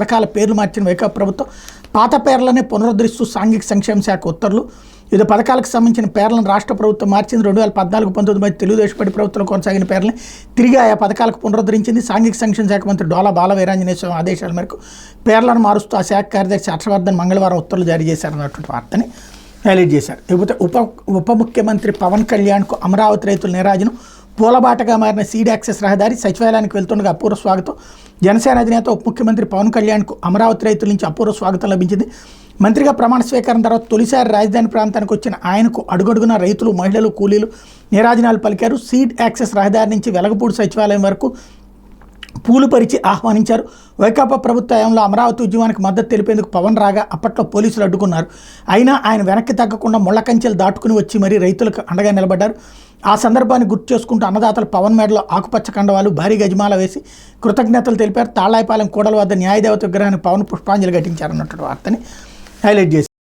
రకాల పేర్లు మార్చిన వైకాపా ప్రభుత్వం పాత పేర్లనే పునరుద్ధరిస్తూ సాంఘిక సంక్షేమ శాఖ ఉత్తర్వులు వివిధ పథకాలకు సంబంధించిన పేర్లను రాష్ట్ర ప్రభుత్వం మార్చింది. 2014-19 మధ్య తెలుగుదేశం పార్టీ ప్రభుత్వంలో కొనసాగిన పేర్లని తిరిగి ఆయా పథకాలకు పునరుద్ధరించింది. సాంఘిక సంక్షేమ శాఖ మంత్రి డోలా బాల వీరాంజనేయ స్వామి ఆదేశాల మేరకు పేర్లను మారుస్తూ ఆ శాఖ కార్యదర్శి హర్షవర్ధన్ మంగళవారం ఉత్తర్వులు జారీ చేశారన్నటువంటి వార్తని హైలైట్ చేశారు. ఇకపోతే ఉప ముఖ్యమంత్రి పవన్ కళ్యాణ్కు అమరావతి రైతుల నీరాజనం పూలబాటగా మారిన సీడ్ యాక్సెస్ రహదారి సచివాలయానికి వెళ్తుండగా అపూర్వ స్వాగతం. జనసేన అధినేత ఉప ముఖ్యమంత్రి పవన్ కళ్యాణ్కు అమరావతి రైతుల నుంచి అపూర్వ స్వాగతం లభించింది. మంత్రిగా ప్రమాణ స్వీకారం తర్వాత తొలిసారి రాజధాని ప్రాంతానికి వచ్చిన ఆయనకు అడుగడుగున రైతులు, మహిళలు, కూలీలు నీరాజనాలు పలికారు. సీడ్ యాక్సెస్ రహదారి నుంచి వెలగపూడి సచివాలయం వరకు పూలు పరిచి ఆహ్వానించారు. వైకాపా ప్రభుత్వ హయాంలో అమరావతి ఉద్యమానికి మద్దతు తెలిపేందుకు పవన్ రాగా అప్పట్లో పోలీసులు అడ్డుకున్నారు. అయినా ఆయన వెనక్కి తగ్గకుండా ముళ్ళ కంచెలు దాటుకుని వచ్చి మరీ రైతులకు అండగా నిలబడ్డారు. ఆ సందర్భాన్ని గుర్తు చేసుకుంటూ అన్నదాతలు పవన్ మేడలో ఆకుపచ్చ కండవాలు, భారీ గజమాల వేసి కృతజ్ఞతలు తెలిపారు. తాళ్లాయిపాలెం కూడల వద్ద న్యాయదేవత విగ్రహాన్ని పవన్ పుష్పాంజలి ఘటించారన్నటువంటి వార్తని హైలైట్ చేశారు.